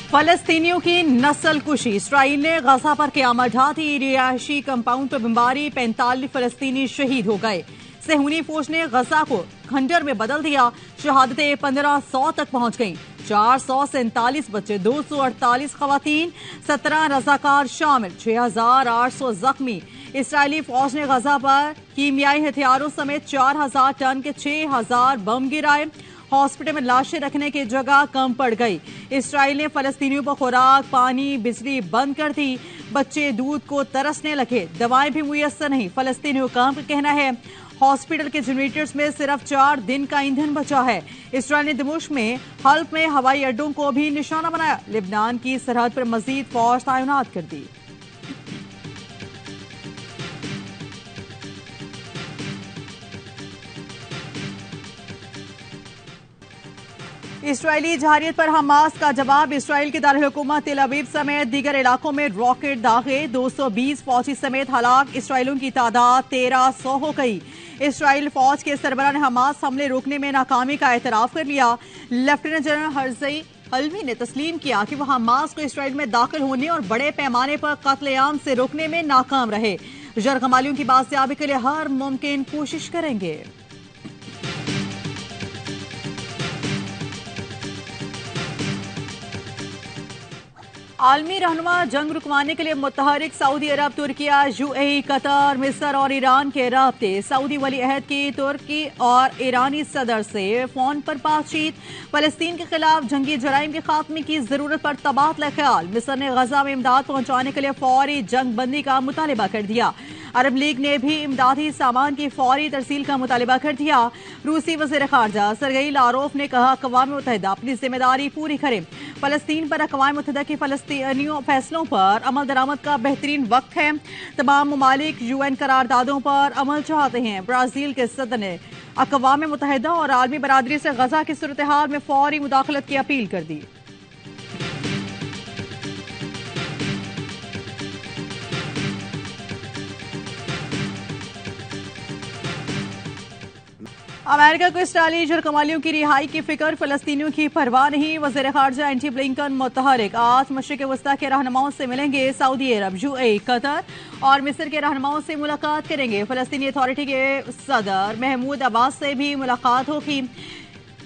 फलस्तीनियों की नस्ल कुशी। इसराइल ने गजा पर क़यामत ढाती। रिहायशी कंपाउंड पर बमबारी, 45 फलस्तीनी शहीद हो गए। सेहूनी फौज ने गजा को खंडर में बदल दिया। शहादतें 1500 तक पहुंच गईं। 447 बच्चे, 248 खवातीन, 17 रजाकार शामिल, 6800 जख्मी। इसराइली फौज ने गजा पर कीमियाई हथियारों समेत 4000 टन के 6000 बम गिराए। हॉस्पिटल में लाशें रखने की जगह कम पड़ गई। इसराइल ने फलस्तीनियों पर खुराक, पानी, बिजली बंद कर दी। बच्चे दूध को तरसने लगे। दवाएं भी मुयस्सर नहीं। फलस्तीनी हुकाम का कहना है हॉस्पिटल के जनरेटर्स में सिर्फ 4 दिन का ईंधन बचा है। इसराइल ने दमिश्क में हल्फ में हवाई अड्डों को भी निशाना बनाया। लिबनान की सरहद पर मजीद फौज तैनात कर दी। इसराइली जहारियत पर हमास का जवाब। इसराइल के दारुल-हुकूमत तेल अवीव समेत दीगर इलाकों में रॉकेट दागे। 220 फौजी समेत हलाक। इसराइलियों की तादाद 1300 हो गई। इसराइल फौज के सरबराह ने हमास हमले रोकने में नाकामी का एतराफ कर लिया। लेफ्टिनेंट जनरल हर्जई हल्वी ने तस्लीम किया कि वह हमास को इसराइल में दाखिल होने और बड़े पैमाने पर कत्लेआम से रोकने में नाकाम रहे। जरगमालियों की बाजियाबी के लिए हर मुमकिन कोशिश करेंगे। आलमी रहनुमा जंग रुकवाने के लिए मुतहरिक। सऊदी अरब, तुर्किया, यूएई, कतर, मिस्र और ईरान के राब्ते। सऊदी वली अहद की तुर्की और ईरानी सदर से फोन पर बातचीत। फलस्तीन के खिलाफ जंगी जराइम के खात्मे की जरूरत पर तबादला ख्याल। मिस्र ने गजा में इमदाद पहुंचाने के लिए फौरी जंग बंदी का मुतालिबा कर दिया। अरब लीग ने भी इमदादी सामान की फौरी तरसील का मुतालिबा कर दिया। रूसी वज़ीर ख़ारजा सरगई लारोफ ने कहा अक़वाम मुत्तहिदा अपनी जिम्मेदारी पूरी करे। फलस्तीन पर अक़वाम मुत्तहिदा के फलस्तीनियों फैसलों पर अमल दरामद का बेहतरीन वक्त है। तमाम ममालिक यूएन करारदादों पर अमल चाहते हैं। ब्राजील के सदर ने अक़वाम मुत्तहिदा और आलमी बरादरी से गजा की सूरत हाल में फौरी मुदाखलत की अपील कर दी। अमेरिका को इसराइली जरकमालियों की रिहाई की फिक्र, फलस्तीनियों की परवाह नहीं। वज़ीर ख़ारजा एंटी ब्लिंकन मुतहरिक। आज मशरिक़ वस्ता के रहनुमाओं से मिलेंगे। सऊदी अरब, यूएई, कतर और मिस्र के रहनुमाओं से मुलाकात करेंगे। फलस्तीनी अथॉरिटी के सदर महमूद अब्बास से भी मुलाकात होगी।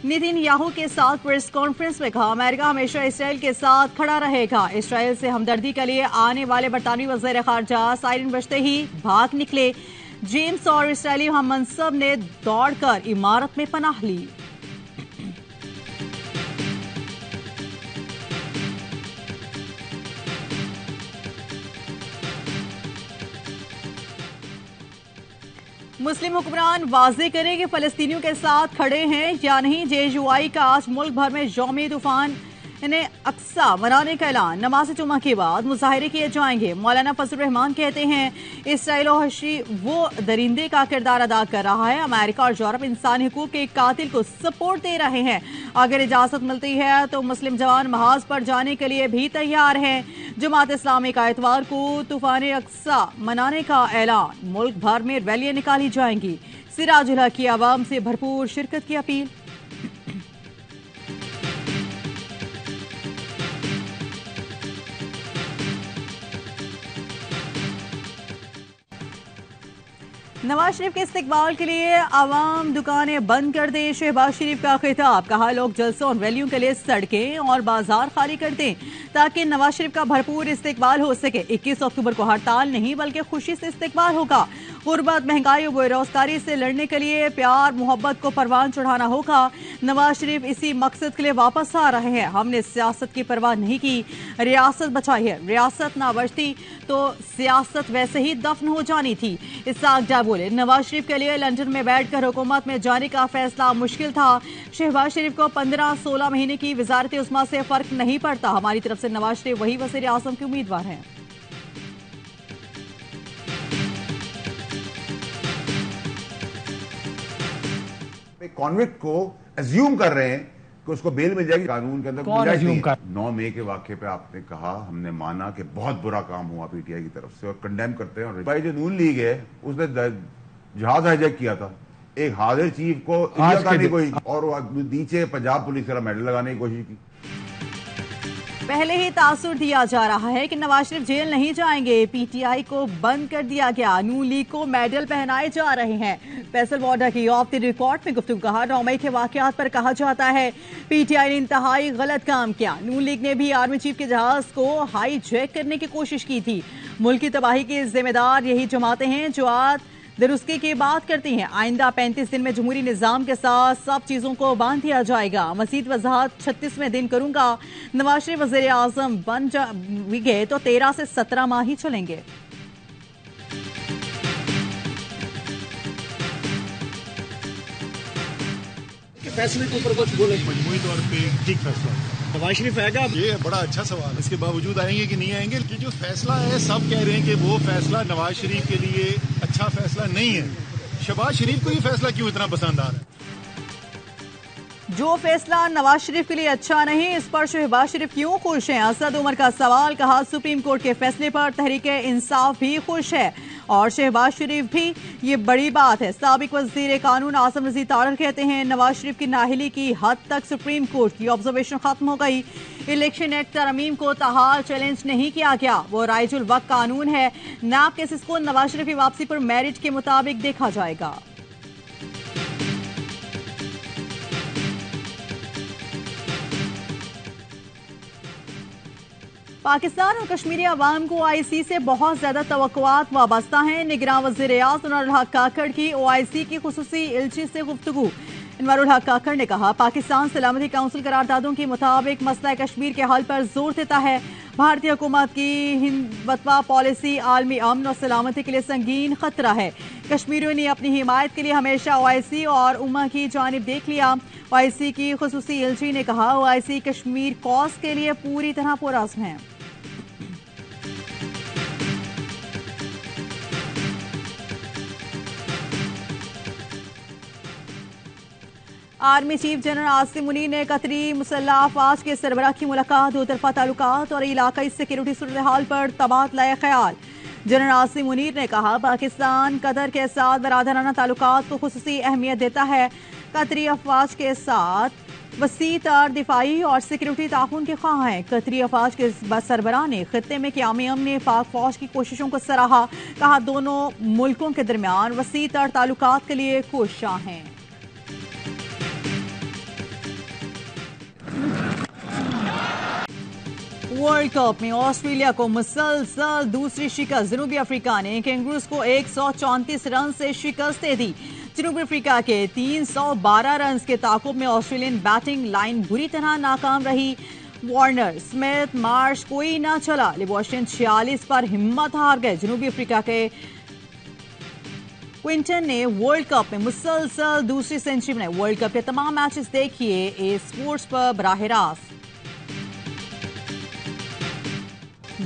नेतन्याहू के साथ प्रेस कॉन्फ्रेंस में कहा अमेरिका हमेशा इसराइल के साथ खड़ा रहेगा। इसराइल से हमदर्दी के लिए आने वाले बरतानवी वज़ीर ख़ारजा सायरन बजते ही भाग निकले। जेम्स और इसराइली हम मनसब ने दौड़कर इमारत में पनाह ली। मुस्लिम हुक्मरान वाजे करें कि फलस्तीनियों के साथ खड़े हैं या नहीं। JUI का आज मुल्क भर में यौम तूफान अक्सा मनाने का ऐलान। नमाज जुमा के बाद मुजाहिरे किए जाएंगे। मौलाना फजल रहमान कहते हैं इसराइल और हशी वो दरिंदे का किरदार अदा कर रहा है। अमेरिका और यूरोप इंसानी हुकूक के कातिल को सपोर्ट दे रहे हैं। अगर इजाजत मिलती है तो मुस्लिम जवान महाज पर जाने के लिए भी तैयार हैं। जमात इस्लामी का इतवार को तूफान अक्सा मनाने का ऐलान। मुल्क भर में रैलियां निकाली जाएंगी। सिराजुल हक की आवाम से भरपूर शिरकत की अपील। नवाज शरीफ के इस्तकबाल के लिए आवाम दुकानें बंद कर दें। शहबाज शरीफ का खिताब। कहा लोग जलसों और रैलियों के लिए सड़कें और बाजार खाली कर दें ताकि नवाज शरीफ का भरपूर इस्तकबाल हो सके। 21 अक्टूबर को हड़ताल नहीं बल्कि खुशी से इस्तकबाल होगा। गुर्बत, महंगाई और बेरोजगारी से लड़ने के लिए प्यार मोहब्बत को परवान चढ़ाना होगा। नवाज शरीफ इसी मकसद के लिए वापस आ रहे हैं। हमने सियासत की परवाह नहीं की, रियासत बचाई है। रियासत ना बचती तो सियासत वैसे ही दफन हो जानी थी। इसाक डा बोले नवाज शरीफ के लिए लंदन में बैठकर हुकूमत में जाने का फैसला मुश्किल था। शहबाज शरीफ को 15-16 महीने की वजारत उस्मा से फर्क नहीं पड़ता। हमारी तरफ से नवाज शरीफ वही वज़ीर आज़म के उम्मीदवार हैं। कॉन्विक्ट को अज्यूम कर रहे हैं कि उसको बेल मिल जाएगी। कानून के अंदर 9 मई के वाक्य पे आपने कहा हमने माना कि बहुत बुरा काम हुआ पीटीआई की तरफ से और कंडेम करते हैं। और भाई जो नून लीग है उसने जहाज हाईजैक किया था। एक हाजिर चीफ को इंडिया का नहीं कोई और नीचे पंजाब पुलिस का मेडल लगाने की कोशिश की। पहले ही तासुर दिया जा रहा है कि नवाज शरीफ जेल नहीं जाएंगे। पीटीआई को बंद कर दिया गया। नून लीग को मेडल पहनाए जा रहे हैं। फैसल वाडा की ऑफ द रिकॉर्ड में गुफ्तगू कहा। 9 मई के वाकयात पर कहा जाता है पीटीआई ने इंतहाई गलत काम किया। नून लीग ने भी आर्मी चीफ के जहाज को हाईजैक करने की कोशिश की थी। मुल्क की तबाही के जिम्मेदार यही जमातें हैं जो आज दुरुस्ती की बात करती हैं। आइंदा 35 दिन में जमहूरी निजाम के साथ सब चीजों को बांध दिया जाएगा। मजीद वजाहत 36वें दिन करूंगा। नवाज शरीफ वजीर आजम बन गए तो 13 से 17 माह ही चलेंगे। फैसले के ऊपर कुछ बोले? मजमूई तौर पे ठीक फैसला। नवाज शरीफ आएगा? ये बड़ा अच्छा सवाल। इसके बावजूद आएंगे कि नहीं आएंगे? कि जो फैसला है सब कह रहे हैं कि वो फैसला नवाज शरीफ के लिए अच्छा फैसला नहीं है। शहबाज शरीफ को ये फैसला क्यों इतना पसंद आ रहा है? जो फैसला नवाज शरीफ के लिए अच्छा नहीं, इस पर शहबाज शरीफ क्यों खुश हैं? असद उमर का सवाल। कहा सुप्रीम कोर्ट के फैसले पर तहरीके इंसाफ भी खुश है और शहबाज शरीफ भी। ये बड़ी बात है। साबिक वजीर कानून आसिम रज़ी तारड़ कहते हैं नवाज शरीफ की नाअहली की हद तक सुप्रीम कोर्ट की ऑब्जर्वेशन खत्म हो गई। इलेक्शन एक्ट तरमीम को ताहाल चैलेंज नहीं किया गया। वो राइजुल वक्त कानून है। नैब केसेस को नवाज शरीफ की वापसी पर मेरिट के मुताबिक देखा जाएगा। पाकिस्तान और कश्मीरी अवाम को ओआईसी से बहुत ज्यादा तवक्कुआत वाबस्ता हैं। निगरान वज़ीर आज़म अनवरुल हक काकड़ की ओआईसी की खुसूसी इल्ची से गुफ्तगू। अनवरुल हक काकड़ ने कहा पाकिस्तान सलामती काउंसिल करारदादों के मुताबिक मसला कश्मीर के हल पर जोर देता है। भारतीय हुकूमत की हिंदवतवा पॉलिसी आलमी अमन और सलामती के लिए संगीन खतरा है। कश्मीरियों ने अपनी हिमायत के लिए हमेशा ओआईसी और उम्मा की जानिब देख लिया। ओआईसी की खुसूसी इल्ची ने कहा ओआईसी कश्मीर कॉज के लिए पूरी तरह पुरअज़्म है। Army chief general Asim Munir ने कतरी मुसल्लह अफवाज के सरबराह की मुलाकात। दो तरफा ताल्लुकात और इलाकाई सिक्योरिटी सूरत हाल पर तबादला ख्याल। जनरल आसिम मुनीर ने कहा पाकिस्तान कतर के साथ बरादराना ताल्लुकात को खुसूसी अहमियत देता है। कतरी अफवाज के साथ वसी तर दिफाई और सिक्योरिटी ताउन के ख्वाह हैं। कतरी अफवाज के सरबराह ने खित्ते में क़याम अमन पाक फौज की कोशिशों को सराहा। कहा दोनों मुल्कों के दरमियान वसी तर ताल्लुकात के लिए कोशिशां हैं। वर्ल्ड कप में ऑस्ट्रेलिया को मुसलसल दूसरी शिकस्त। जनूबी अफ्रीका ने कैंगरूज को 134 रन से शिकस्त दे दी। जनूबी अफ्रीका के 312 रन के ताकुब में ऑस्ट्रेलियन बैटिंग लाइन बुरी तरह नाकाम रही। वार्नर, स्मिथ, मार्श कोई ना चला। लिबोस्टन 46 पर हिम्मत हार गए। जनूबी अफ्रीका के क्विंटन ने वर्ल्ड कप में मुसलसल दूसरी सेंचुरी बनाई। वर्ल्ड कप के तमाम मैचेस देखिए ए स्पोर्ट्स पर बराह रास्त।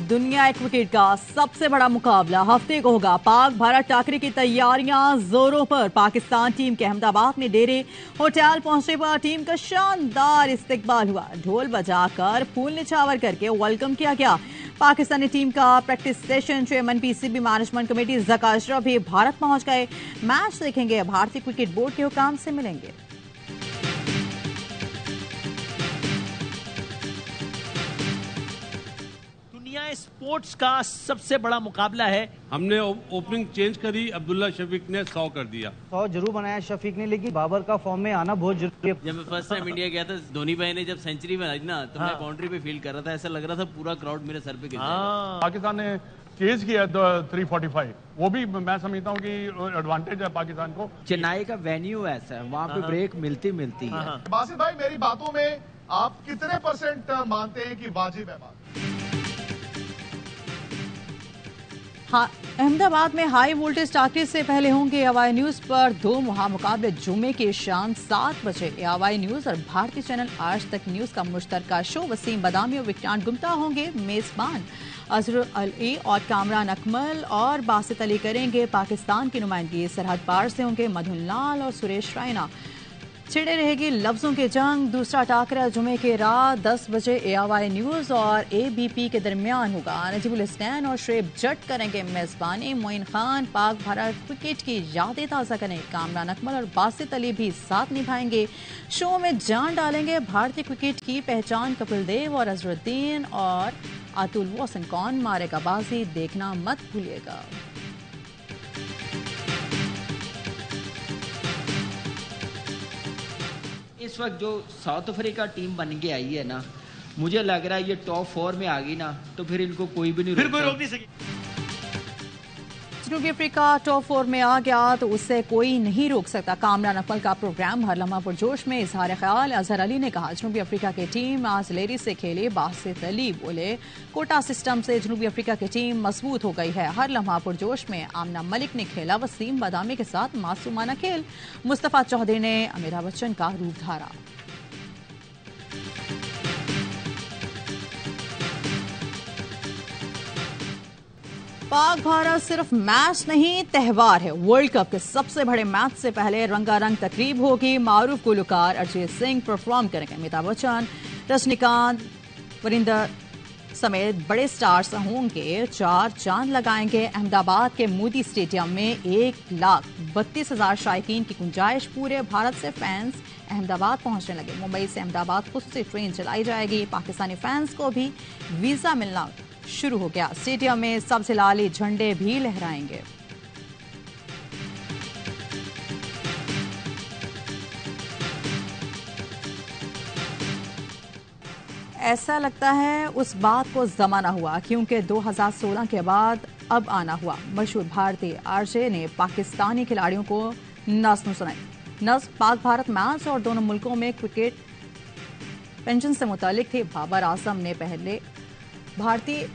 दुनिया क्रिकेट का सबसे बड़ा मुकाबला हफ्ते को होगा। पाक भारत टाकरे की तैयारियां जोरों पर। पाकिस्तान टीम के अहमदाबाद में डेरे होटल पहुंचने पर टीम का शानदार इस्तकबाल हुआ। ढोल बजाकर फूल निछावर करके वेलकम किया गया। पाकिस्तानी टीम का practice session chairman PCB management committee Zaka Ashraf भी भारत पहुंच गए। मैच देखेंगे, भारतीय क्रिकेट बोर्ड के हुकाम से मिलेंगे। स्पोर्ट्स का सबसे बड़ा मुकाबला है। हमने ओपनिंग चेंज करी, अब्दुल्ला शफीक ने 100 कर दिया। 100 जरूर बनाया शफीक ने, लेकिन बाबर का फॉर्म में आना बहुत जरूरी है। जब मैं फर्स्ट टाइम इंडिया गया था, धोनी भाई ने जब सेंचुरी बनाई ना, तो मैं बाउंड्री पे फील कर रहा था। ऐसा लग रहा था पूरा क्राउड मेरे सर पे गिर जाएगा। पाकिस्तान ने चेज किया 345, वो भी मैं समझता हूँ कि एडवांटेज है पाकिस्तान को। चेन्नई का वेन्यू ऐसा है, वहाँ पे ब्रेक मिलती है। बासित भाई, मेरी बातों में आप कितने % मानते हैं कि वाजिब है बात? अहमदाबाद में हाई वोल्टेज टाकरे से पहले होंगे हवाई न्यूज पर 2 मुकाबले। जुमे की शाम 7 बजे हवाई न्यूज और भारतीय चैनल आज तक न्यूज का मुश्तरका शो। वसीम बदामी और विक्रांत गुप्ता होंगे मेजबान। अजहर अली और कामरान अकमल और बासित अली करेंगे पाकिस्तान की नुमाइंदगी। सरहद पार से होंगे मधुन लाल और सुरेश रैना। छिड़े रहेगी लफ्जों की जंग। दूसरा टाकरा जुमे की रात 10 बजे AOI न्यूज और ABP के दरमियान होगा। नजीबुल इस्लाम और शुएब जट करेंगे मेजबानी। मोइन खान पाक भारत क्रिकेट की यादें ताज़ा करेंगे। कामरान अकमल और बासित अली भी साथ निभाएंगे। शो में जान डालेंगे भारतीय क्रिकेट की पहचान कपिल देव और अजहरुद्दीन और अतुल वासन। कौन मारेगा बाजी, देखना मत भूलिएगा। इस वक्त जो साउथ अफ्रीका टीम बन के आई है ना, मुझे लग रहा है ये टॉप 4 में आ गई ना तो फिर इनको कोई भी नहीं रोक नहीं सके। जनूबी अफ्रीका टॉप 4 में आ गया तो उससे कोई नहीं रोक सकता। कामरान अकमल का प्रोग्राम हर लम्हा पुरजोश में इजहार ख्याल। अजहर अली ने कहा जनूबी अफ्रीका की टीम आज लेरी से खेली। बासित अली बोले कोटा सिस्टम से जनूबी अफ्रीका की टीम मजबूत हो गई है। हर लम्हा पुरजोश में आमना मलिक ने खेला वसीम बादामी के साथ मासूमाना खेल। मुस्तफा चौधरी ने अमिताभ बच्चन का रूप धारा। पाक भारत सिर्फ मैच नहीं त्यौहार है। वर्ल्ड कप के सबसे बड़े मैच से पहले रंगारंग तकरीब होगी। मारूफ गुलकार अरिजीत सिंह परफॉर्म करेंगे। अमिताभ बच्चन, रजनीकांत, वरिंदर समेत बड़े स्टार्स होंगे। 4 चांद लगाएंगे। अहमदाबाद के मोदी स्टेडियम में 1,32,000 शायकीन की गुंजाइश। पूरे भारत से फैंस अहमदाबाद पहुंचने लगे। मुंबई से अहमदाबाद खुसूसी ट्रेन चलाई जाएगी। पाकिस्तानी फैंस को भी वीजा मिलना शुरू हो गया। स्टेडियम में सबसे लाली झंडे भी लहराएंगे। ऐसा लगता है उस बात को जमाना हुआ क्योंकि 2016 के बाद अब आना हुआ। मशहूर भारतीय आरजे ने पाकिस्तानी खिलाड़ियों को नज़्म सुनाई। नज़्म पाक भारत मैच और दोनों मुल्कों में क्रिकेट पेंशन से मुतालिक थी। बाबर आजम ने पहले भारतीय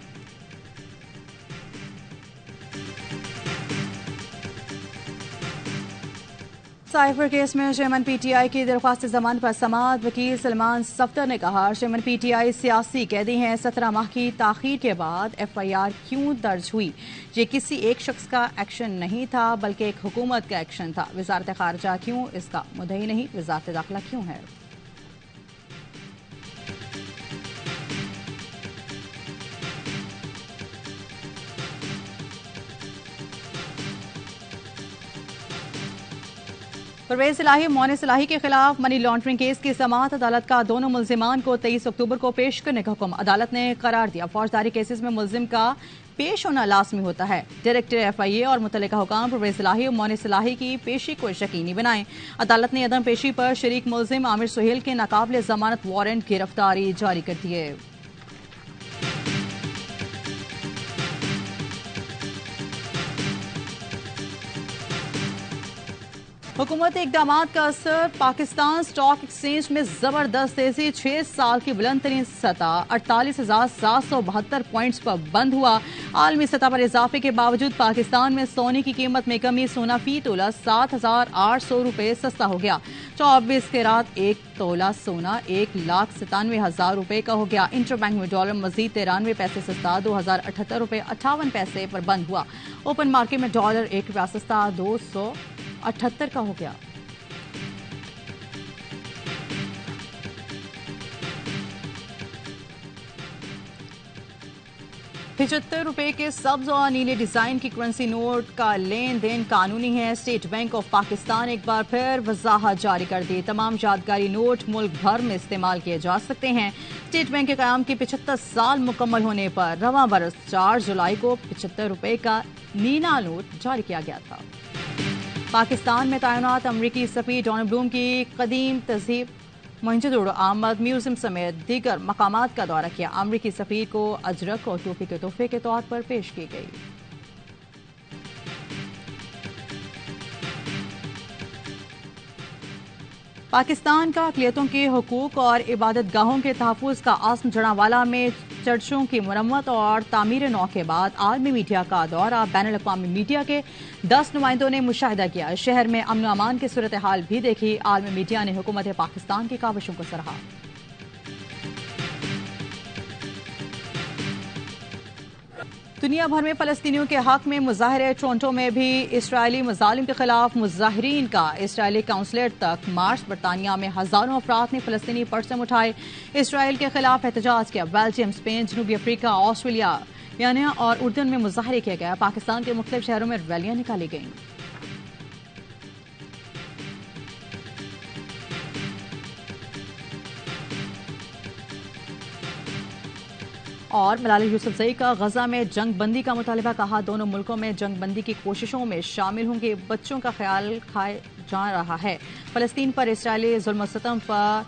साइफर केस में चेयरमैन PTI की दरख्वास्त जमानत पर समाअत। वकील सलमान सफ्दर ने कहा चेयरमैन PTI सियासी कैदी हैं। 17 माह की ताखीर के बाद FIR क्यों दर्ज हुई? ये किसी एक शख्स का एक्शन नहीं था बल्कि एक हुकूमत का एक्शन था। वजारत खारजा क्यों इसका मुद्दई नहीं? वजारत दाखिला क्यों है? परवेज इलाही मोनिस इलाही के खिलाफ मनी लॉन्ड्रिंग केस की समाअत। अदालत का दोनों मुल्जिमान को 23 अक्टूबर को पेश करने का हुक्म। अदालत ने करार दिया फौजदारी केसेस में मुल्जिम का पेश होना लाजमी होता है। डायरेक्टर FIA और मुतल्लिका हुकाम परवेज इलाही और मोनिस इलाही की पेशी को यकीनी बनाएं। अदालत ने अदम पेशी पर शरीक मुल्जिम आमिर सुहेल के नाकाबिले जमानत वारंट गिरफ्तारी जारी कर दिए। हुकूमती इकदामात का असर। पाकिस्तान स्टॉक एक्सचेंज में जबरदस्त तेजी। 6 साल की बुलंद तरीन सतह 48,772 पॉइंट्स पर बंद हुआ। आलमी सतह पर इजाफे के बावजूद पाकिस्तान में सोने की कीमत में कमी। सोना फी तोला 7,800 रुपए सस्ता हो गया। 24 के रात 1 तोला सोना 1,97,000 रुपए का हो गया। इंटरबैंक में डॉलर मजीद 93 पैसे सस्ता 2,078 रुपए 58 पैसे पर बंद हुआ। ओपन मार्केट में डॉलर 1 रुपया सस्ता 278 का हो गया। ₹75 के सब्ज और नीले डिजाइन की करेंसी नोट का लेन देन कानूनी है। स्टेट बैंक ऑफ पाकिस्तान एक बार फिर वजाहत जारी कर दी। तमाम यादगारी नोट मुल्क भर में इस्तेमाल किए जा सकते हैं। स्टेट बैंक के कायम के 75 साल मुकम्मल होने पर रवां बरस 4 जुलाई को ₹75 का नीला नोट जारी किया गया था। पाकिस्तान में तैनात अमरीकी सफीर डोनाल्ड ब्लूम की कदीम तहजीब मोहनजोदड़ो आमद म्यूजियम समेत दीगर मकामात का दौरा किया। अमरीकी सफीर को अजरक और टोपी के तोहफे के तौर पर पेश की गई। पाकिस्तान का अक़लियतों के हुकूक और इबादत गाहों के तहफ़्फ़ुज़ का आज़म जड़ावाला में चर्चों की मरम्मत और तामीर नौ के बाद आलमी मीडिया का दौरा। बैनुल अक़वामी मीडिया के 10 नुमाइंदों ने मुशाहिदा किया। शहर में अमन अमान की सूरत हाल भी देखी। आलमी मीडिया ने हुकूमत पाकिस्तान की काविशों को सराहा। दुनिया भर में फ़लस्तीनियों के हक में मुजाहरे। टोरंटो में भी इसराइली मजालिम के खिलाफ मुजाहिरीन का इसराइली काउंसलेट तक मार्च। बरतानिया में हजारों अफराद ने फ़लस्तीनी परचम उठाए, इसराइल के खिलाफ एहतजाज किया। बेल्जियम, स्पेन, जनूबी अफ्रीका, ऑस्ट्रेलिया, वियना और उर्दन में मुजाहरे किए गए। पाकिस्तान के मुख्तलिफ शहरों में रैलियां निकाली गईं। और मलाला यूसुफजई का गजा में जंग बंदी का मुतालबा। कहा, दोनों मुल्कों में जंग बंदी की कोशिशों में शामिल होंगे। बच्चों का ख्याल खाए जा रहा है। फ़लस्तीन पर इसराइली जुल्म-ओ-सितम पर